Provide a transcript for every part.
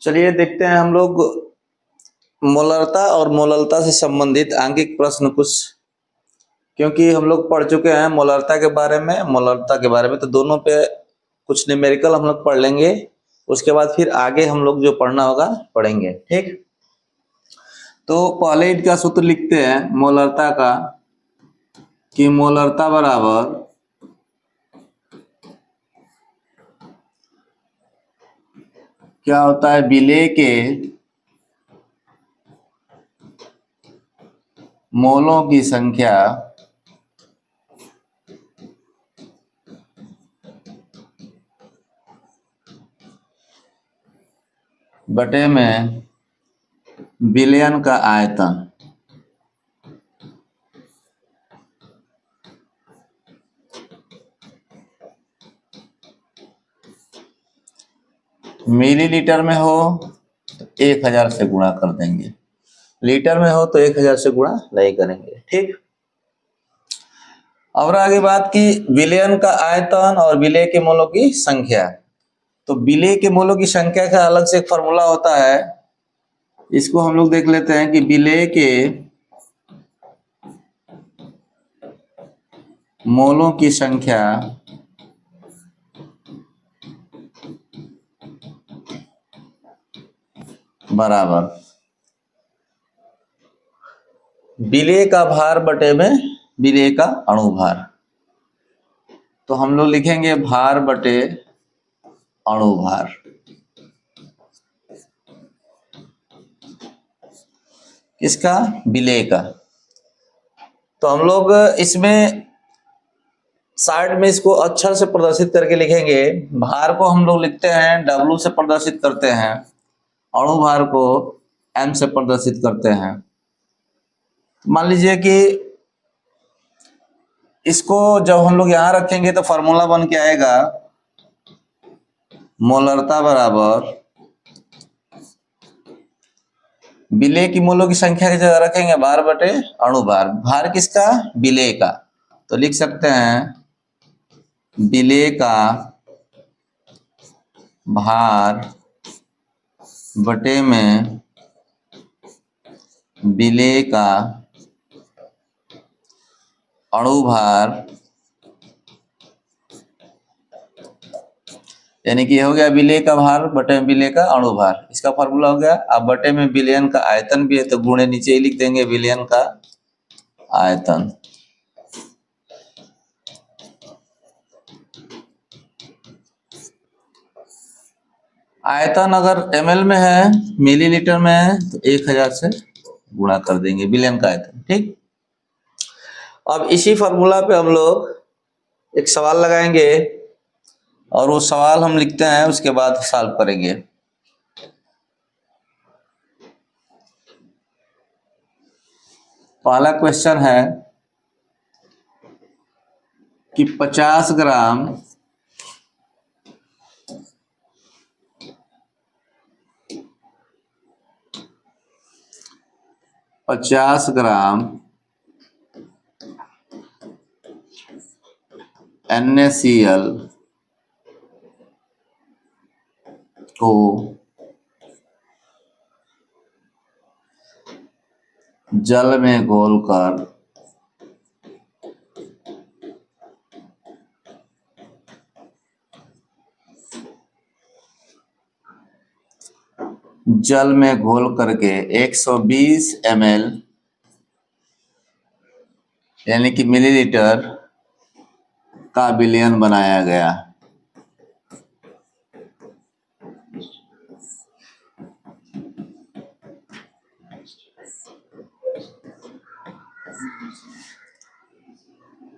चलिए देखते हैं हम लोग मोलरता और मोललता से संबंधित आंगिक प्रश्न कुछ, क्योंकि हम लोग पढ़ चुके हैं मोलरता के बारे में, मोलरता के बारे में, तो दोनों पे कुछ न्यूमेरिकल हम लोग पढ़ लेंगे। उसके बाद फिर आगे हम लोग जो पढ़ना होगा पढ़ेंगे। ठीक, तो पहले इनका सूत्र लिखते हैं मोलरता का कि मोलरता बराबर क्या होता है, विलेय के मोलों की संख्या बटे में विलयन का आयतन। मिलीलीटर में हो तो 1000 से गुणा कर देंगे, लीटर में हो तो 1000 से गुणा नहीं करेंगे। ठीक, और आगे बात की विलयन का आयतन और विलेय के मोलों की संख्या। तो विलेय के मोलों की संख्या का अलग से एक फॉर्मूला होता है, इसको हम लोग देख लेते हैं कि विलेय के मोलों की संख्या बराबर विलेय का भार बटे में विलेय का अणुभार। तो हम लोग लिखेंगे भार बटे अणुभार। किसका? विलेय का। तो हम लोग इसमें साइड में इसको अक्षर से प्रदर्शित करके लिखेंगे। भार को हम लोग लिखते हैं W से प्रदर्शित करते हैं, अणुभार को M से प्रदर्शित करते हैं। मान लीजिए कि इसको जब हम लोग यहां रखेंगे तो फॉर्मूला बन के आएगा मोलरता बराबर विलेय की मोलों की संख्या की जगह रखेंगे भार बटे अणुभार। भार किसका? विलेय का। तो लिख सकते हैं विलेय का भार बटे में विलेय का अणुभार, यानी कि हो गया विलेय का भार बटे में विलेय का अणुभार। इसका फॉर्मूला हो गया। अब बटे में विलयन का आयतन भी है तो गुणे नीचे ही लिख देंगे विलयन का आयतन। आयतन अगर ml में है, मिलीलीटर में है तो 1000 से गुणा कर देंगे विलयन का आयतन। ठीक, अब इसी फॉर्मूला पे हम लोग एक सवाल लगाएंगे और वो सवाल हम लिखते हैं, उसके बाद सॉल्व करेंगे। पहला क्वेश्चन है कि 50 ग्राम NaCl को जल में घोलकर जल में घोल करके 120 ml यानी कि मिलीलीटर का विलयन बनाया गया।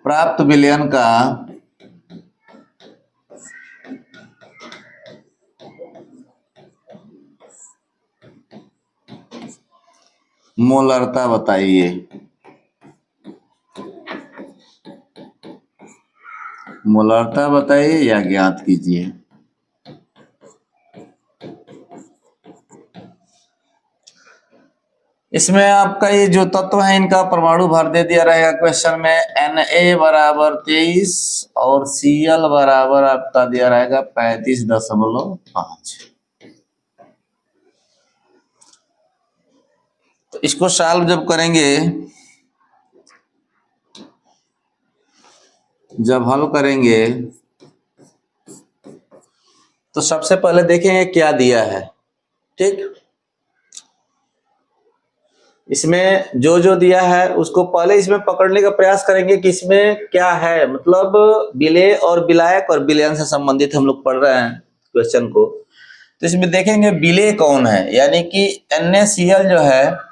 प्राप्त विलयन का मोलरता बताइए। मोलरता बताइए या ज्ञात कीजिए। इसमें आपका ये जो तत्व है इनका परमाणु भार दे दिया रहेगा क्वेश्चन में। Na बराबर 23 और Cl बराबर आपका दिया रहेगा 35.5। तो इसको सॉल्व जब करेंगे, जब हल करेंगे तो सबसे पहले देखेंगे क्या दिया है। ठीक, इसमें जो जो दिया है उसको पहले इसमें पकड़ने का प्रयास करेंगे कि इसमें क्या है। मतलब विलेय और विलायक और विलयन से संबंधित हम लोग पढ़ रहे हैं क्वेश्चन को। तो इसमें देखेंगे विलेय कौन है, यानी कि NaCl जो है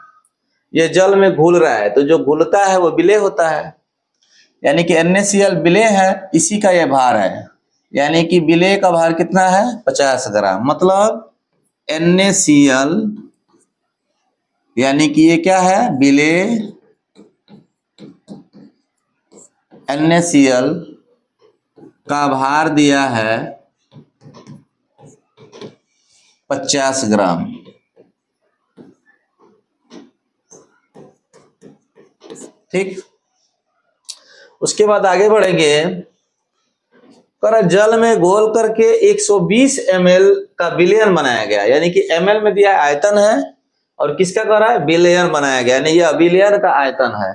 ये जल में घुल रहा है, तो जो घुलता है वो विलेय होता है, यानी कि NaCl विलेय है, इसी का यह भार है। यानी कि विलेय का भार कितना है, 50 ग्राम। मतलब NaCl यानी कि ये क्या है, विलेय NaCl का भार दिया है 50 ग्राम। ठीक, उसके बाद आगे बढ़ेंगे। कर जल में घोल करके 120 ml का विलयन बनाया गया, यानी कि ml में दिया आयतन है और किसका कर रहा है, विलयन बनाया गया, यानी यह विलयन का आयतन है।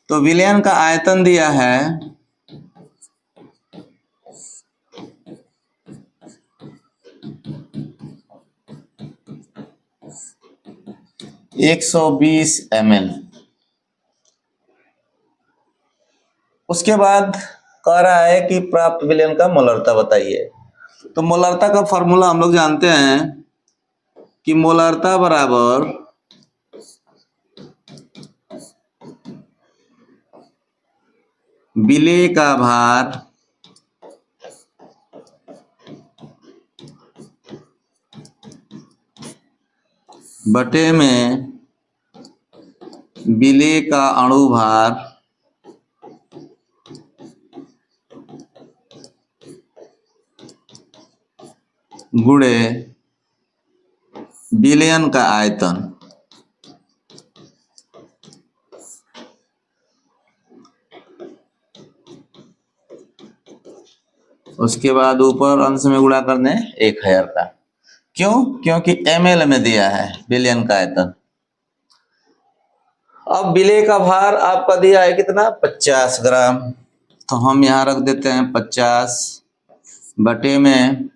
तो विलयन का आयतन दिया है 120 ml। उसके बाद कह रहा है कि प्राप्त विलयन का मोलरता बताइए। तो मोलरता का फॉर्मूला हम लोग जानते हैं कि मोलरता बराबर विलेय का भार बटे में विलेय का अणु भार गुणे विलयन का आयतन। उसके बाद ऊपर अंश में गुणा करने 1000 का। क्यों? क्योंकि ml में दिया है विलयन का आयतन। अब विलेय का भार आपका दिया है कितना, 50 ग्राम। तो हम यहाँ रख देते हैं 50 बटे में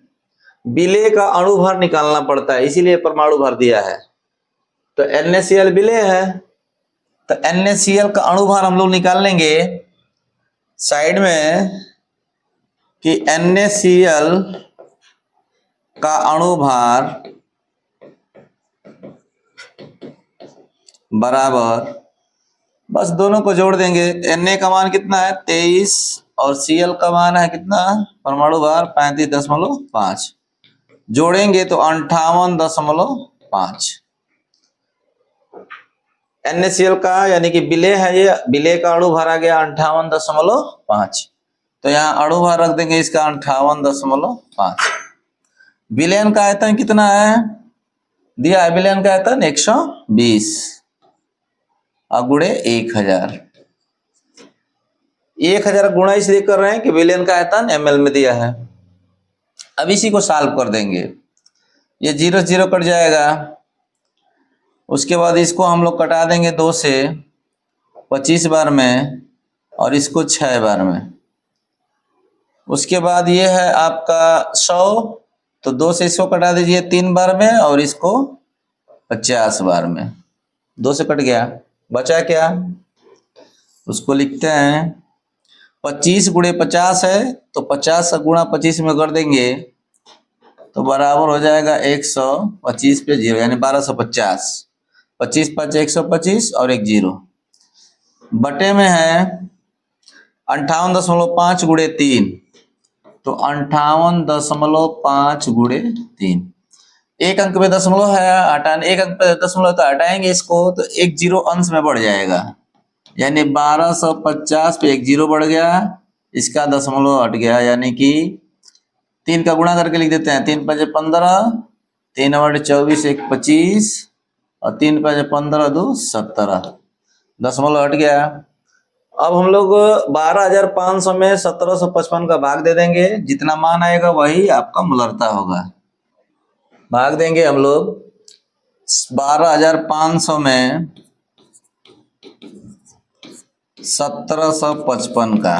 विलेय का अणु भार निकालना पड़ता है, इसीलिए परमाणु भार दिया है। तो NaCl विलेय है, तो NaCl का अणु भार हम लोग निकाल लेंगे साइड में कि NaCl का अणु भार बराबर, बस दोनों को जोड़ देंगे। Na का मान कितना है 23 और Cl का मान है कितना, परमाणु भार 35.5, जोड़ेंगे तो 58.5। NaCl का यानी कि विलेय है, ये विलेय का अणु भार आ गया 58.5। तो यहाँ अणु भार रख देंगे इसका 58.5। विलयन का आयतन कितना है, दिया है विलयन का आयतन 120 और गुणे 1000। 1000 गुणा इसलिए कर रहे हैं कि विलयन का आयतन ml में दिया है। अब इसी को सॉल्व कर देंगे, ये 0 0 कट जाएगा। उसके बाद इसको हम लोग कटा देंगे 2 से 25 बार में और इसको 6 बार में। उसके बाद ये है आपका 100, तो 2 से इसको कटा दीजिए 3 बार में और इसको 50 बार में। 2 से कट गया, बचा क्या, उसको लिखते हैं 25 गुणे 50 है, तो 50 गुणा 25 में कर देंगे तो बराबर हो जाएगा 125 पे 0, यानी 1250। 25 5 125 और एक 0 बटे में है 58.5 गुणे 3, तो 58.5 गुणे 3। एक अंक पे दशमलव है, हटाने एक अंक पे दशमलव तो हटाएंगे इसको, तो एक 0 अंश में बढ़ जाएगा, यानी 1250 पे एक 0 बढ़ गया, इसका दशमलव हट गया, यानी कि 3 का गुणा करके लिख देते हैं। 3 5 15, 3 8 24, 1 25 और 3 5 15 2 17, दशमलव हट गया। अब हम लोग 12,500 में 1755 का भाग दे देंगे, जितना मान आएगा वही आपका मोलरता होगा। भाग देंगे हम लोग 12,500 में 1755 का,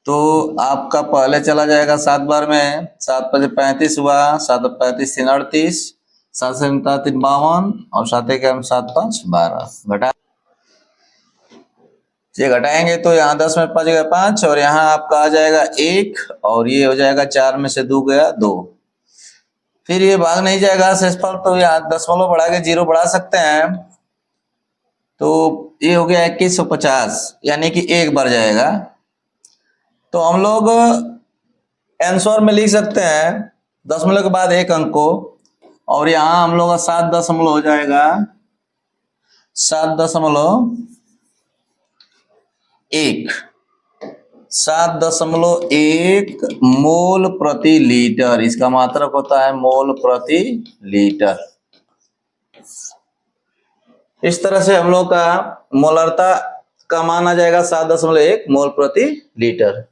तो आपका पहले चला जाएगा 7 बार में, 7 5 35 हुआ, 7 35 3 38, 7 से 3 52 और 7 1 7 5 12 घटा, ये घटाएंगे तो यहाँ 10 में 5 गया 5 और यहाँ आपका आ जाएगा 1 और ये हो जाएगा 4 में से 2 गया 2। फिर ये भाग नहीं जाएगा शेषफल, तो यहाँ दशमलव बढ़ा के 0 बढ़ा सकते हैं, तो ये हो गया 2150 यानी कि 1 बार जाएगा। तो हम लोग आंसर में लिख सकते हैं दशमलव के बाद 1 अंक को, और यहाँ हम लोग का 7 दशमलव हो जाएगा 7.1 7.1 मोल प्रति लीटर, इसका मात्रक होता है मोल प्रति लीटर। इस तरह से हम लोग का मोलरता का मान आ जाएगा 7.1 मोल प्रति लीटर।